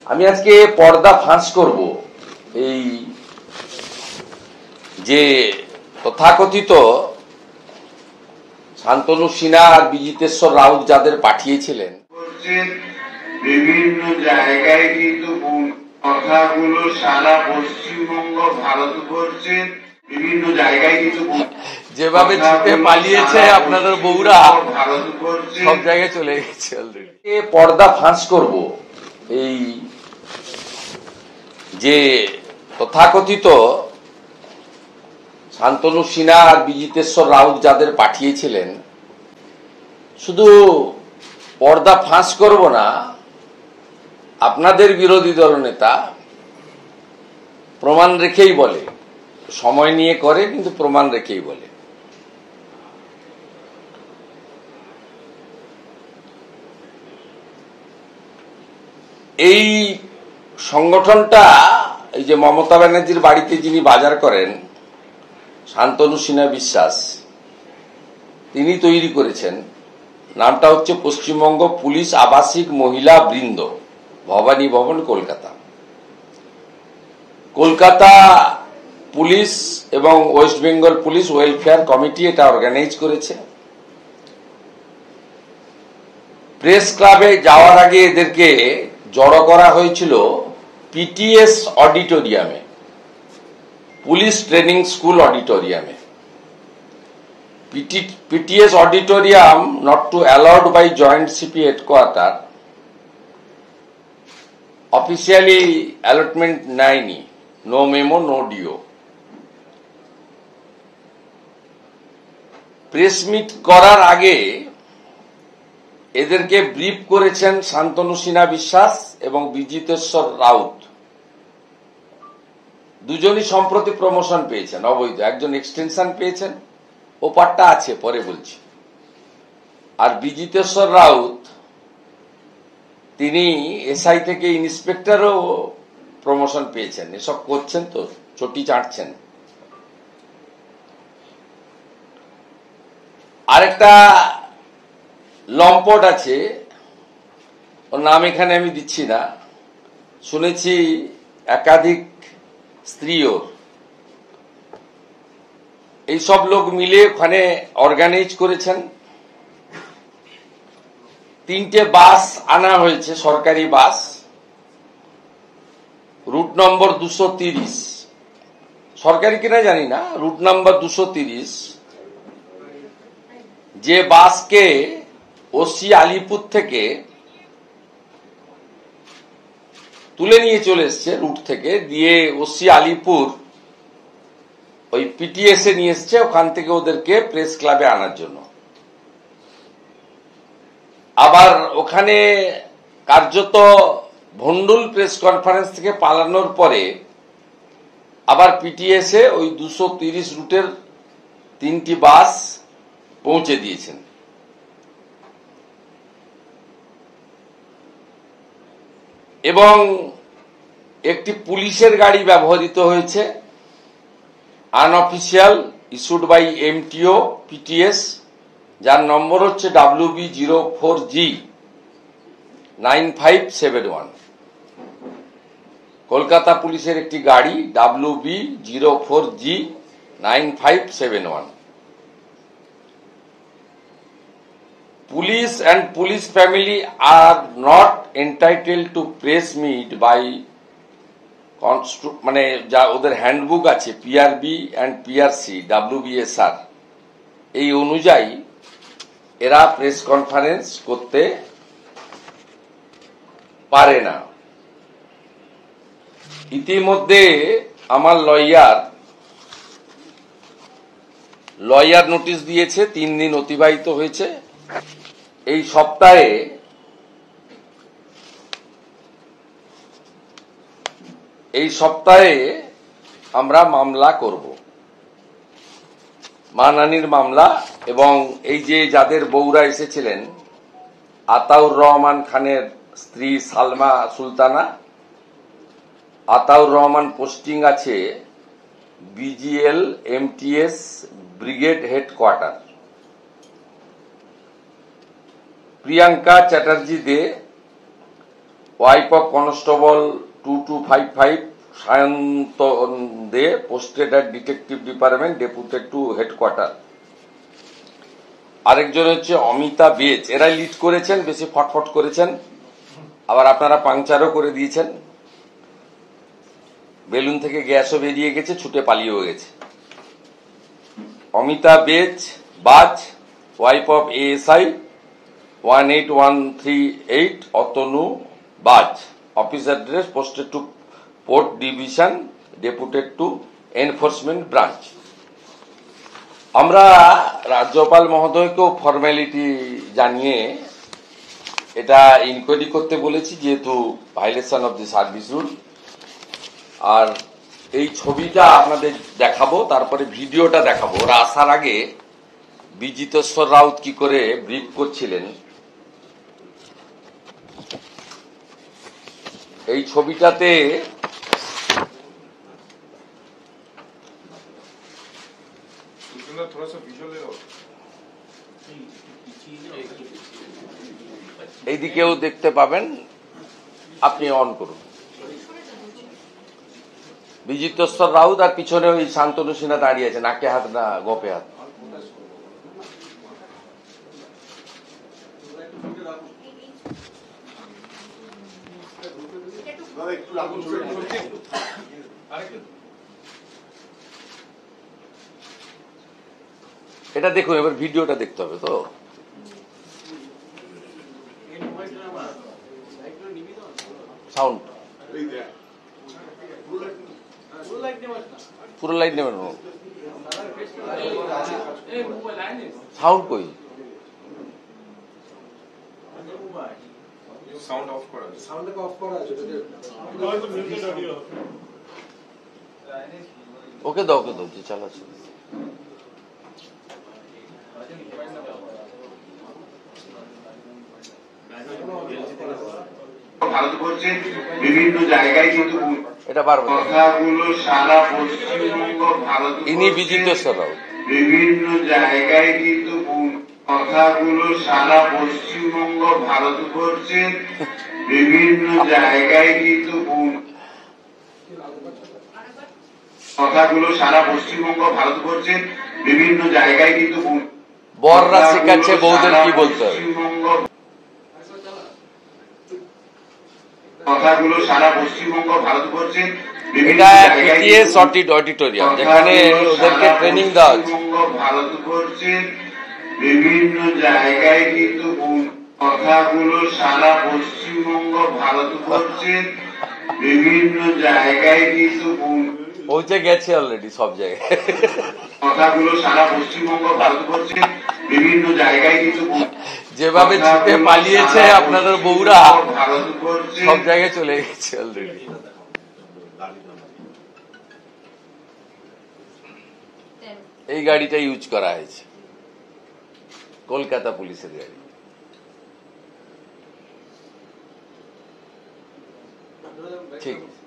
আমি আজকে পর্দা ফাঁস করব এই যে তথাকথিত শান্তনু সিনহা আর বিজিতেশ্বর রাউত যাদের পাঠিয়েছিলেন বিভিন্ন জায়গায় কিন্তু কথাগুলো সারা পশ্চিমবঙ্গ ভারতবর্ষের বিভিন্ন জায়গায় কিন্তু যেভাবে ছুটে পালিয়েছে আপনাদের বউরা সব জায়গায় চলে গেছে অলরেডি। পর্দা ফাঁস করব এই যে তথাকথিত শান্তনু সিনহা আর বিজিতেশ্বর রাউত যাদের পাঠিয়েছিলেন, শুধু পর্দা ফাঁস করব না, আপনাদের বিরোধী দলনেতা প্রমাণ রেখেই বলে, সময় নিয়ে করে কিন্তু প্রমাণ রেখেই বলে। এই সংগঠনটা এই যে মমতা ব্যানার্জির বাড়িতে যিনি বাজার করেন, শান্তনু সিনহা বিশ্বাস, তিনি তৈরি করেছেন। নামটা হচ্ছে পশ্চিমবঙ্গ পুলিশ আবাসিক মহিলা বৃন্দ, ভবানী ভবন, কলকাতা। কলকাতা পুলিশ এবং West Bengal police welfare committee এটা অর্গানাইজ করেছে। প্রেস ক্লাবে যাওয়ার আগে এদেরকে জড়ো করা হয়েছিল পিটিএস অডিটোরিয়ামে, পুলিশ ট্রেনিং স্কুল অডিটোরিয়ামে। PTS auditorium not to allowed by Joint CP headquarter, officially allotment 9, no memo, no DO. Press meet করার আগে এদেরকে ব্রিফ করেছেন শান্তনু সিনহা বিশ্বাস এবং বিজিতেশ্বর রাউত। দুজনই সম্প্রতি প্রমোশন পেয়েছেন অবৈধ, একজন এক্সটেনশন পেয়েছেন, ওপারটা আছে পরে বলছি। আর বিজিতেশ্বর রাউত তিনি এসআই থেকে ইন্সপেক্টরও প্রমোশন পেয়েছেন। এসব করছেন তো, চটি চাটছেন। আরেকটা লম্পট আছে, ওর নাম এখানে আমি দিচ্ছি না, শুনেছি একাধিক স্ত্রী ওর। এই সব লোক মিলে ওখানে অর্গানাইজ করেছেন। 3টে বাস আনা হয়েছে, সরকারি বাস, রুট নম্বর 230, সরকারি কিনা জানি না, রুট নাম্বার 230, যে বাসকে ওসি আলিপুর থেকে তুলে নিয়ে চলে এসছে রুট থেকে, দিয়ে ওসি আলিপুর ওই পিটিএস এ নিয়ে এসছে, ওখান থেকে ওদেরকে প্রেস ক্লাবে আনার জন্য। আবার ওখানে কার্যত ভন্ডুল প্রেস কনফারেন্স থেকে পালানোর পরে আবার পিটিএস এ ওই 230 রুটের 3টি বাস পৌঁছে দিয়েছেন। এবং একটি পুলিশের গাড়ি ব্যবহৃত হয়েছে, unofficial, issued by MTO PTS, যার নম্বর হচ্ছে WB04G9571। কলকাতা পুলিশের একটি গাড়ি WB04G9571। Police and police family are not entitled to press meet by মানে যা ওদের হ্যান্ডবুক আছে PRB and PRC WBSR, এই অনুযায়ী এরা প্রেস কনফারেন্স করতে পারে না। ইতিমধ্যে আমার লয়ার নোটিশ দিয়েছে, 3 দিন অতিবাহিত হয়েছে। এই সপ্তাহে আমরা মামলা করব, মানহানির মামলা। এবং এই যে যাদের বউরা এসেছিলেন, আতাউর রহমান খানের স্ত্রী সালমা সুলতানা, আতাউর রহমান পোস্টিং আছে BGL MTS brigade headquarter. Priyanka Chatterjee De wife of constable 2255 Sayantan De, posted at detective department, deputed to headquarter. আরেকজন হচ্ছে অমিতা বেজ, এরা লিড করেছেন, বেশি ফটফট করেছেন, আবার আপনারা পাংচারও করে দিয়েছেন। বেলুন থেকে গ্যাসও বেরিয়ে গেছে, ছুটে পালিয়েও গেছে। অমিতা বাজ, wife of ASI 18138 Atanu Baj, office address, posted to port division, deputed to enforcement branch. আমরা রাজ্যপাল মহোদয়কেও ফর্মালিটি জানিয়ে এটা ইনকোয়ারি করতে বলেছি, যেহেতু violation of the service rule. আর এই ছবিটা আপনাদের দেখাবো, তারপরে ভিডিওটা দেখাবো। ওরা আসার আগে বিজিতেশ্বর রাউত কি করে ব্রিফ করছিলেন, এই ছবিটাতে এইদিকেও দেখতে পাবেন, আপনি অন করুন। বিজিতেশ্বর রাউত আর পিছনে ওই শান্তনু সিনহা দাঁড়িয়ে আছে, নাকে হাত না গোপে হাত। এটা দেখুন, এবার ভিডিওটা দেখতে হবে তো। সাউন্ড পুরো লাইট নেবেন, সাউন্ড কই? সাউন্ড অফ করা আছে, সাউন্ড অফ করা আছে। ওকে দাও, ওকে দাও, যে চালাচ্ছে। ভারতবর্ষের বিভিন্ন জায়গায় কিন্তু এটা বারবার কথাগুলো সারা পশ্চিমবঙ্গ ইনি বিজিতেশ্বর রাউত। বিভিন্ন জায়গায় কিন্তু কথাগুলো সারা পশ্চিমবঙ্গ ভারতবর্ষের বিভিন্ন জায়গায় কিন্তু কথাগুলো সারা পশ্চিমবঙ্গ ভারতবর্ষের বিভিন্ন জায়গায় কিন্তু বররা শেখাচ্ছে বৌদের কি বলতে হবে। কথাগুলো সারা পশ্চিমবঙ্গ ভারতবর্ষের এটা পিটিএস অডিটোরিয়াম, যেখানে ওদেরকে ট্রেনিং দেওয়া হচ্ছে। ভারতবর্ষের বিভিন্ন জায়গায় কিন্তু কথাগুলো সারা পশ্চিমবঙ্গ ভারতবর্ষের বিভিন্ন জায়গায় কিন্তু পৌঁছে গেছে অলরেডি সব জায়গায়। কথাগুলো সারা পশ্চিমবঙ্গ ভারতবর্ষের বিভিন্ন জায়গায় কিন্তু যেভাবে ছুটে পালিয়েছে আপনাদের বউরা, সব জায়গায় চলে গেছে অলরেডি। এই গাড়িটা ইউজ করা হয়েছে, কলকাতা পুলিশের গাড়ি। ঠিক আছে।